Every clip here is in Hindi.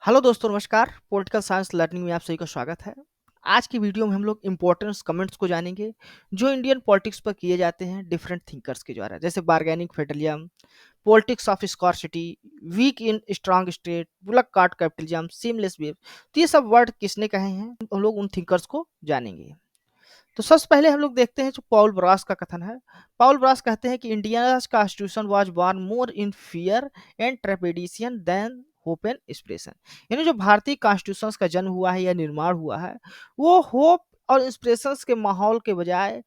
हेलो दोस्तों नमस्कार। पॉलिटिकल साइंस लर्निंग में आप सभी का स्वागत है। आज की वीडियो में हम लोग इंपॉर्टेंस कमेंट्स को जानेंगे जो इंडियन पॉलिटिक्स पर किए जाते हैं डिफरेंट थिंकर्स के द्वारा, जैसे bargaining federalism, politics of scarcity, weak in strong state, bullock cart capitalism, seamless wave. तो ये सब वर्ड किसने कहे हैं, हम लोग उन थिंकर्स को जानेंगे। तो सबसे पहले हम लोग देखते हैं जो पॉल ब्रास का कथन है। पॉल ब्रास कहते हैं कि India constitution was born more in fear and trepidation than hope and inspiration. यानी जो भारतीय कॉन्स्टिट्यूशन का जन्म हुआ है या निर्माण हुआ है, वो होप और इंस्पिरेशन के माहौल के बजाय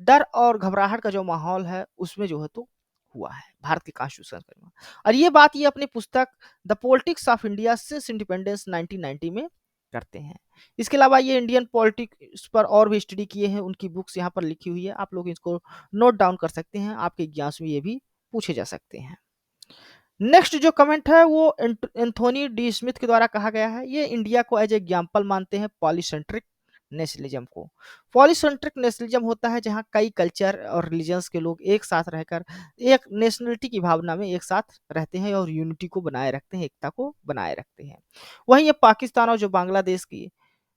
डर और घबराहट का जो माहौल है उसमें जो है तो हुआ है भारत के कॉन्स्टिट्यूशन का। और ये बात ये अपनी पुस्तक the politics of India since independence 1990 में करते हैं। इसके अलावा ये इंडियन पॉलिटिक्स पर और भी स्टडी किए हैं, उनकी बुक्स यहाँ पर लिखी हुई है, आप लोग इसको नोट डाउन कर सकते हैं, आपके एग्जाम्स में ये भी पूछे जा सकते हैं। नेक्स्ट जो कमेंट है वो एंथोनी डी स्मिथ के द्वारा कहा गया है। ये इंडिया को एज एग्जाम्पल मानते हैं पॉलीसेंट्रिक नेशनलिज्म को। पॉलीसेंट्रिक नेशनलिज्म होता है जहाँ कई कल्चर और रिलीजन्स के लोग एक साथ रहकर एक नेशनलिटी की भावना में एक साथ रहते हैं और यूनिटी को बनाए रखते हैं, एकता को बनाए रखते हैं। वहीं ये पाकिस्तान और जो बांग्लादेश की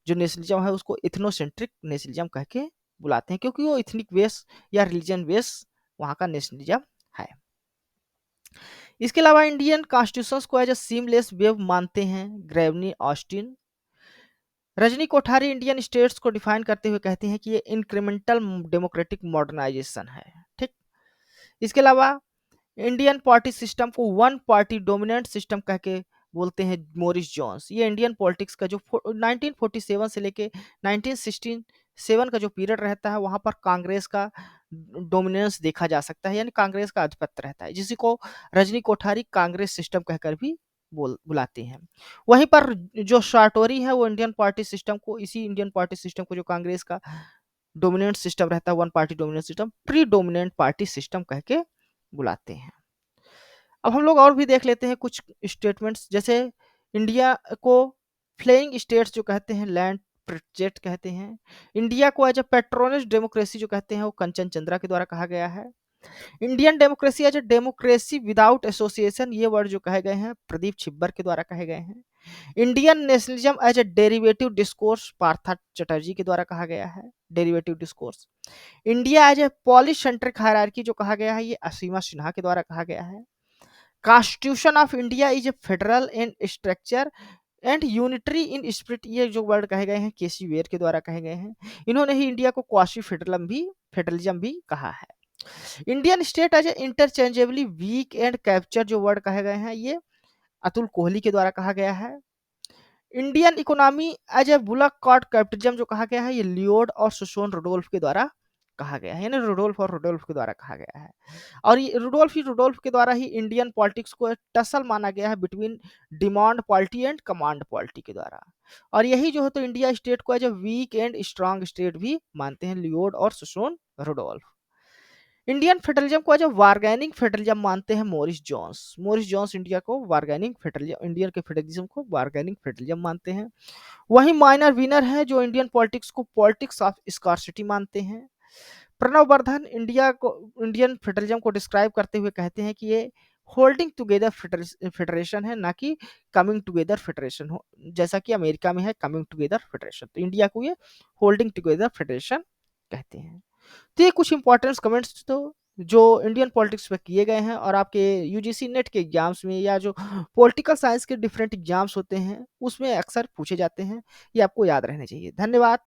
जो नेशनलिज्म है उसको इथनोसेंट्रिक नेशनलिज्म कह के बुलाते हैं, क्योंकि वो इथनिक बेस या रिलीजन बेस वहाँ का नेशनलिज्म है। इसके अलावा इंडियन कॉन्स्टिट्यूशन को एज ए सीमलेस वेव मानते हैं Granville Austin. Rajni Kothari Indian states को डिफाइन करते हुए कहते हैं कि ये इंक्रीमेंटल डेमोक्रेटिक मॉडर्नाइजेशन है। ठीक। इसके अलावा इंडियन पार्टी सिस्टम को वन पार्टी डोमिनेंट सिस्टम कह के बोलते हैं मोरिस जॉन्स। ये इंडियन पॉलिटिक्स का जो 1947 से लेके 1967 का जो पीरियड रहता है वहां पर कांग्रेस का डोमिनेंस देखा जा सकता है, यानी कांग्रेस का आधिपत्य रहता है, जिसी को रजनी कोठारी कांग्रेस सिस्टम कहकर भी बुलाते हैं। वहीं पर जो साटोरी है वो इंडियन पार्टी सिस्टम को, इसी इंडियन पार्टी सिस्टम को जो कांग्रेस का डोमिनेंट सिस्टम रहता है one party dominant system, pre dominant party system कह के बुलाते हैं। अब हम लोग और भी देख लेते हैं कुछ स्टेटमेंट्स, जैसे इंडिया को फ्लेइंग स्टेट्स जो कहते हैं लैंड प्रोजेक्ट कहते हैं। इंडिया को एज ए पेट्रोनिस्ट डेमोक्रेसी जो कहते हैं वो कंचन चंद्रा के द्वारा कहा गया है। Indian democracy as a democracy without association, ये वर्ड जो कहे गए हैं प्रदीप छिब्बर के द्वारा कहे गए हैं। Indian nationalism as a derivative discourse Partha Chatterjee के द्वारा कहा गया है, derivative discourse. India as a polycentric hierarchy जो कहा गया है ये असीमा सिन्हा के द्वारा कहा गया है। Constitution of India is a federal in structure and unitary in spirit, ये जो वर्ड कहे गए हैं केसी वेयर के द्वारा कहे गए हैं। इन्होंने ही इंडिया को क्वासी फेडरलिज्म भी कहा है। Indian state as a interchangeably weak and capture जो वर्ड कहे गए हैं ये अतुल कोहली के द्वारा कहा गया है। Indian economy as a bullock cart capitalism जो कहा गया है ये लियोड और सुसोन रुडोल्फ के द्वारा कहा गया है, यानी रुडोल्फ और रुडोल्फ के द्वारा कहा गया है। और ये रुडोल्फ के द्वारा ही इंडियन पॉलिटिक्स को एक टसल माना गया है between demand polity and command polity के द्वारा। और यही जो है तो इंडिया स्टेट को as a weak and strong state भी मानते हैं लियोड और सुसोन रुडोल्फ। इंडियन फेडरलिज्म को एज वार्गेनिंग फेडरलिज्म मानते हैं मोरिस जॉन्स इंडिया को वार्गेनिंग फेडरलिज्म, इंडियन के फेडरलिज्म को वार्गेनिंग फेडरलिज्म मानते हैं। वही माइनर विनर है जो इंडियन पॉलिटिक्स को पॉलिटिक्स ऑफ स्कार्सिटी मानते हैं। प्रणव वर्धन इंडियन फेडरलिज्म को डिस्क्राइब करते हुए कहते हैं कि ये होल्डिंग टुगेदर फेडरेशन है, ना कि कमिंग टुगेदर फेडरेशन हो, जैसा कि अमेरिका में है कमिंग टुगेदर फेडरेशन, तो इंडिया को ये होल्डिंग टुगेदर फेडरेशन कहते हैं। तो ये कुछ इंपॉर्टेंट कमेंट्स तो जो इंडियन पॉलिटिक्स पे किए गए हैं और आपके यूजीसी नेट के एग्जाम्स में या जो पॉलिटिकल साइंस के डिफरेंट एग्जाम्स होते हैं उसमें अक्सर पूछे जाते हैं, ये आपको याद रहने चाहिए। धन्यवाद।